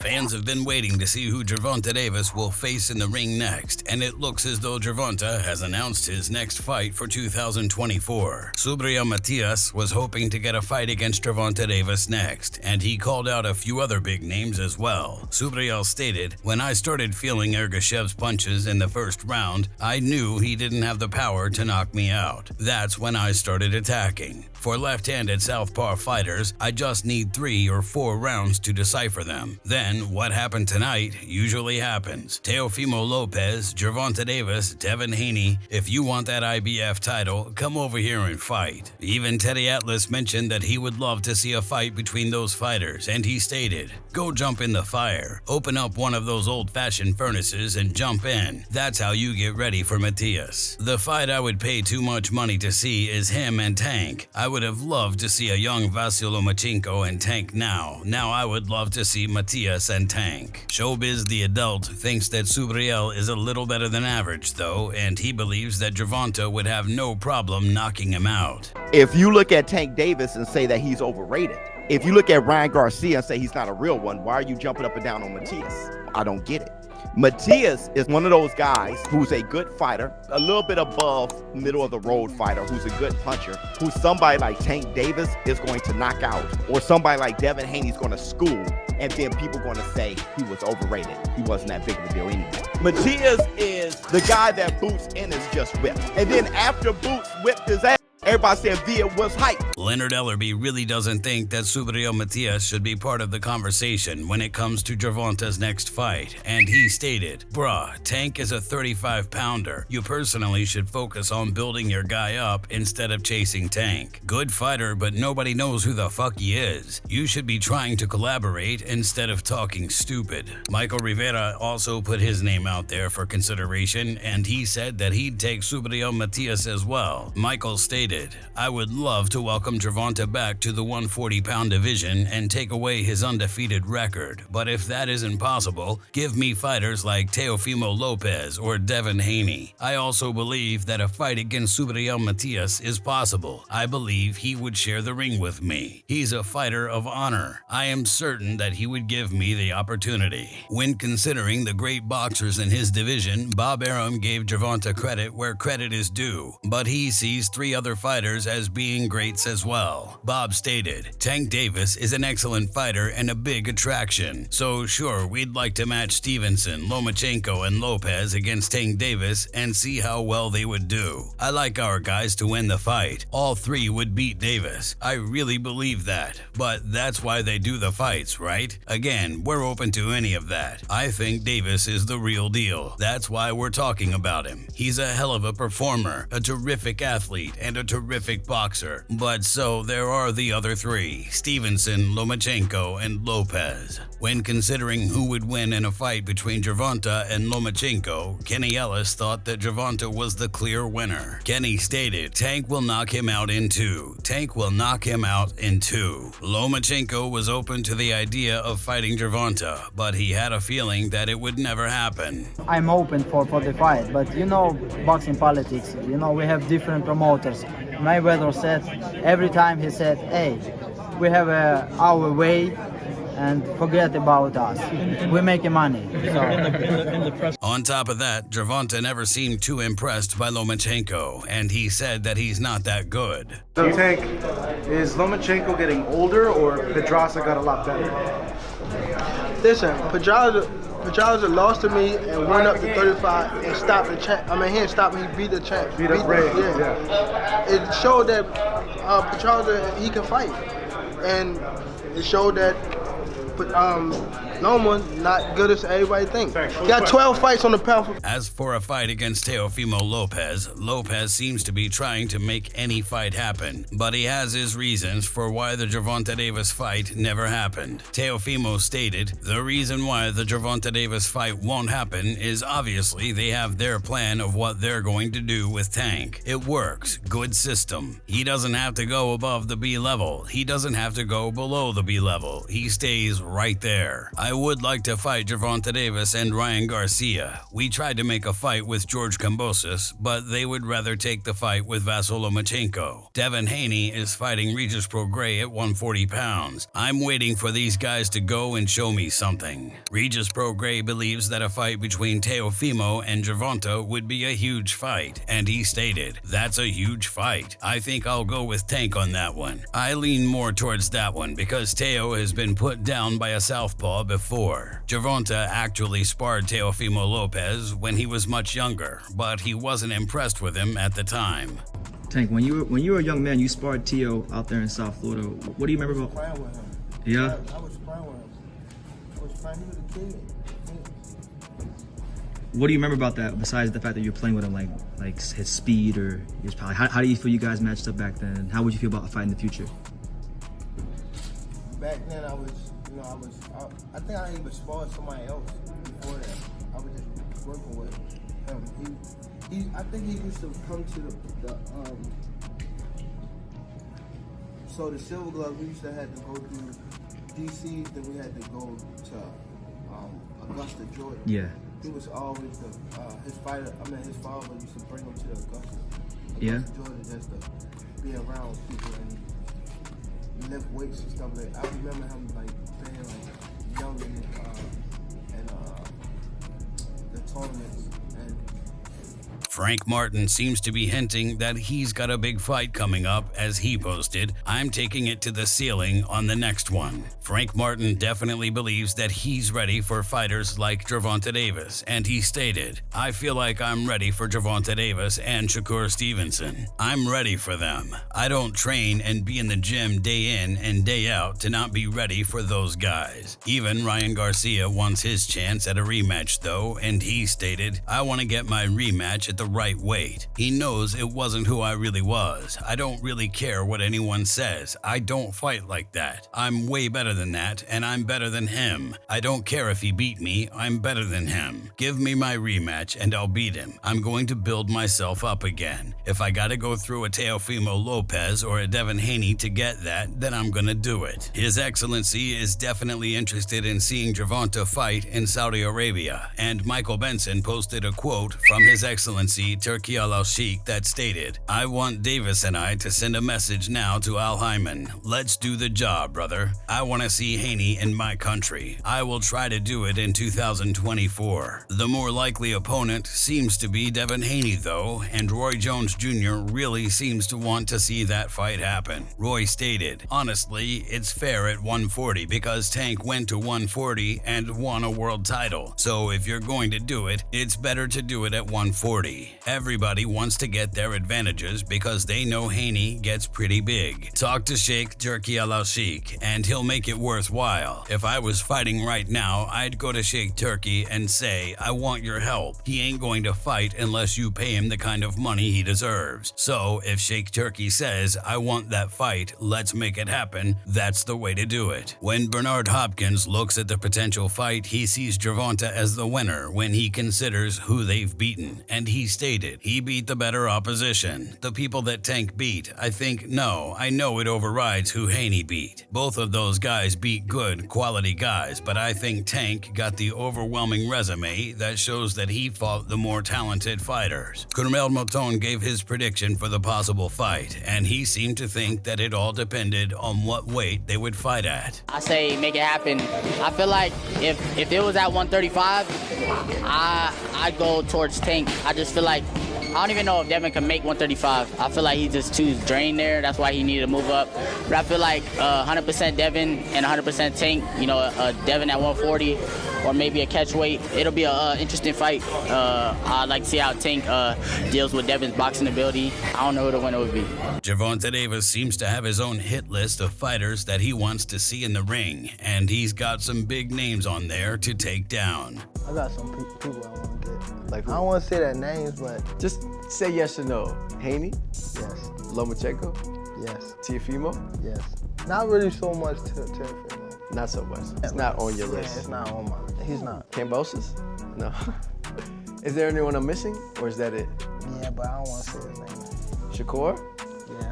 Fans have been waiting to see who Gervonta Davis will face in the ring next, and it looks as though Gervonta has announced his next fight for 2024. Subriel Matias was hoping to get a fight against Gervonta Davis next, and he called out a few other big names as well. Subriel stated, "When I started feeling Ergashev's punches in the first round, I knew he didn't have the power to knock me out. That's when I started attacking. For left-handed southpaw fighters, I just need 3 or 4 rounds to decipher them. Then, what happened tonight usually happens. Teofimo Lopez, Gervonta Davis, Devin Haney, if you want that IBF title, come over here and fight." Even Teddy Atlas mentioned that he would love to see a fight between those fighters, and he stated, "Go jump in the fire. Open up one of those old-fashioned furnaces and jump in. That's how you get ready for Matias." The fight I would pay too much money to see is him and Tank. I would have loved to see a young Vasyl Lomachenko and Tank now. Now I would love to see Matias and Tank. Showbiz the adult thinks that Subriel is a little better than average though, and he believes that Gervonta would have no problem knocking him out. If you look at Tank Davis and say that he's overrated, if you look at Ryan Garcia and say he's not a real one, why are you jumping up and down on Matias? I don't get it. Matias is one of those guys who's a good fighter, a little bit above middle of the road fighter, who's a good puncher, who somebody like Tank Davis is going to knock out, or somebody like Devin Haney's going to school, and then people going to say he was overrated. He wasn't that big of a deal anyway. Matias is the guy that Boots Ennis just whipped. And then after Boots whipped his ass, everybody said Villa was hype. Leonard Ellerby really doesn't think that Subriel Matias should be part of the conversation when it comes to Gervonta's next fight, and he stated, "Bruh, Tank is a 35-pounder. You personally should focus on building your guy up instead of chasing Tank. Good fighter, but nobody knows who the fuck he is. You should be trying to collaborate instead of talking stupid." Michael Rivera also put his name out there for consideration, and he said that he'd take Subriel Matias as well. Michael stated, "I would love to welcome Gervonta back to the 140-pound division and take away his undefeated record, but if that isn't possible, give me fighters like Teofimo Lopez or Devin Haney. I also believe that a fight against Subriel Matias is possible. I believe he would share the ring with me. He's a fighter of honor. I am certain that he would give me the opportunity." When considering the great boxers in his division, Bob Arum gave Gervonta credit where credit is due, but he sees 3 other fighters as being greats as well. Bob stated, "Tank Davis is an excellent fighter and a big attraction. So sure, we'd like to match Stevenson, Lomachenko, and Lopez against Tank Davis and see how well they would do. I like our guys to win the fight. All 3 would beat Davis. I really believe that. But that's why they do the fights, right? Again, we're open to any of that. I think Davis is the real deal. That's why we're talking about him. He's a hell of a performer, a terrific athlete, and a terrific boxer. But so there are the other 3, Stevenson, Lomachenko, and Lopez." When considering who would win in a fight between Gervonta and Lomachenko, Kenny Ellis thought that Gervonta was the clear winner. Kenny stated, "Tank will knock him out in 2. Tank will knock him out in 2. Lomachenko was open to the idea of fighting Gervonta, but he had a feeling that it would never happen. I'm open for the fight, but you know, boxing politics, you know, we have different promoters. Mayweather said, every time he said, "Hey, we have our way and forget about us. We're making money." So. On top of that, Gervonta never seemed too impressed by Lomachenko, and he said that he's not that good. So Tank, is Lomachenko getting older or Pedraza got a lot better? Listen, Pedraza lost to me and went up to 35 and stopped the champ. I mean, he didn't stop me, he beat the champ. Beat up Ray, yeah. It showed that Pedraza, he can fight. And it showed that Loma not good as everybody thinks. He got 12 fights on the pound. As for a fight against Teofimo Lopez, Lopez seems to be trying to make any fight happen, but he has his reasons for why the Gervonta Davis fight never happened. Teofimo stated, "The reason why the Gervonta Davis fight won't happen is obviously they have their plan of what they're going to do with Tank. It works. Good system. He doesn't have to go above the B level. He doesn't have to go below the B level. He stays right there. I would like to fight Gervonta Davis and Ryan Garcia. We tried to make a fight with George Kambosos, but they would rather take the fight with Vasyl Lomachenko. Devin Haney is fighting Regis Prograis at 140 pounds. I'm waiting for these guys to go and show me something. Regis Prograis believes that a fight between Teofimo and Gervonta would be a huge fight, and he stated, "That's a huge fight. I think I'll go with Tank on that one." I lean more towards that one because Teo has been put down by a southpaw before. Gervonta actually sparred Teofimo Lopez when he was much younger, but he wasn't impressed with him at the time. Tank, when you were a young man, you sparred Teo out there in South Florida. What do you remember about? Playing with him. Yeah. I was playing with him. I was playing. He was a kid. What do you remember about that? Besides the fact that you're playing with him, like his speed or his power. How do you feel you guys matched up back then? How would you feel about a fight in the future? Back then, I think I even sparred somebody else before that. I was just working with him. I think he used to come to so the Silver Glove, we used to have to go through DC, then we had to go to Augusta, Georgia. Yeah. He was always his father used to bring him to the Augusta, Yeah. Georgia, just to be around people and lift weights and stuff like that. I remember him being young in the tournaments. And Frank Martin seems to be hinting that he's got a big fight coming up, as he posted, "I'm taking it to the ceiling on the next one." Frank Martin definitely believes that he's ready for fighters like Gervonta Davis, and he stated, "I feel like I'm ready for Gervonta Davis and Shakur Stevenson. I'm ready for them. I don't train and be in the gym day in and day out to not be ready for those guys." Even Ryan Garcia wants his chance at a rematch though, and he stated, "I want to get my rematch at the right weight." He knows it wasn't who I really was. I don't really care what anyone says. I don't fight like that. I'm way better than that, and I'm better than him. I don't care if he beat me, I'm better than him. Give me my rematch and I'll beat him. I'm going to build myself up again. If I gotta go through a Teofimo Lopez or a Devin Haney to get that, then I'm gonna do it. His Excellency is definitely interested in seeing Gervonta fight in Saudi Arabia, and Michael Benson posted a quote from His Excellency Turki Al-Sheikh that stated, "I want Davis and I to send a message now to Al Hyman. Let's do the job, brother. I want to see Haney in my country. I will try to do it in 2024. The more likely opponent seems to be Devin Haney though, and Roy Jones Jr. really seems to want to see that fight happen. Roy stated, "Honestly, it's fair at 140 because Tank went to 140 and won a world title. So if you're going to do it, it's better to do it at 140. Everybody wants to get their advantages because they know Haney gets pretty big. Talk to Sheikh Turki Al-Sheikh and he'll make it worthwhile. If I was fighting right now, I'd go to Sheikh Turki and say, I want your help. He ain't going to fight unless you pay him the kind of money he deserves. So if Sheikh Turki says, I want that fight, let's make it happen, that's the way to do it." When Bernard Hopkins looks at the potential fight, he sees Gervonta as the winner when he considers who they've beaten, and he stated, "He beat the better opposition. The people that Tank beat, I think, no, I know it overrides who Haney beat. Both of those guys beat good, quality guys, but I think Tank got the overwhelming resume that shows that he fought the more talented fighters." Cornel Moton gave his prediction for the possible fight, and he seemed to think that it all depended on what weight they would fight at. I say make it happen. I feel like if it was at 135, I'd go towards Tank. I just feel like I don't even know if Devin can make 135. I feel like he's just too drained there. That's why he needed to move up. But I feel like 100% Devin and 100% Tank, Devin at 140 or maybe a catch weight. It'll be an interesting fight. I'd like to see how Tank deals with Devin's boxing ability. I don't know who the winner would be. Gervonta Davis seems to have his own hit list of fighters that he wants to see in the ring, and he's got some big names on there to take down. I got some people I want to get. Like, I don't want to say their names, but Just say yes or no. Haney, yes, Lomachenko, yes, Teofimo, yes. Not really so much Teofimo. not so much. It's not on your Yeah, list. it's not on my. He's not. Kambosos? No. Is there anyone I'm missing, or is that it? Yeah, but I don't want to say his name. Shakur? Yeah.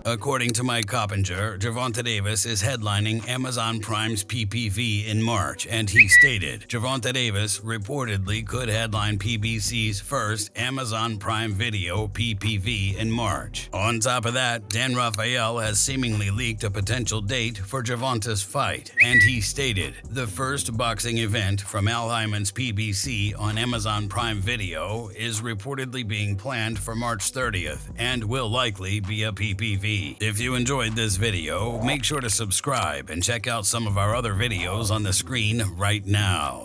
According to Mike Coppinger, Gervonta Davis is headlining Amazon Prime's PPV in March, and he stated, Gervonta Davis reportedly could headline PBC's first Amazon Prime Video PPV in March. On top of that, Dan Rafael has seemingly leaked a potential date for Gervonta's fight, and he stated, the first boxing event from Al Hyman's PBC on Amazon Prime Video is reportedly being planned for March 30th and will likely be a PPV. If you enjoyed this video, make sure to subscribe and check out some of our other videos on the screen right now.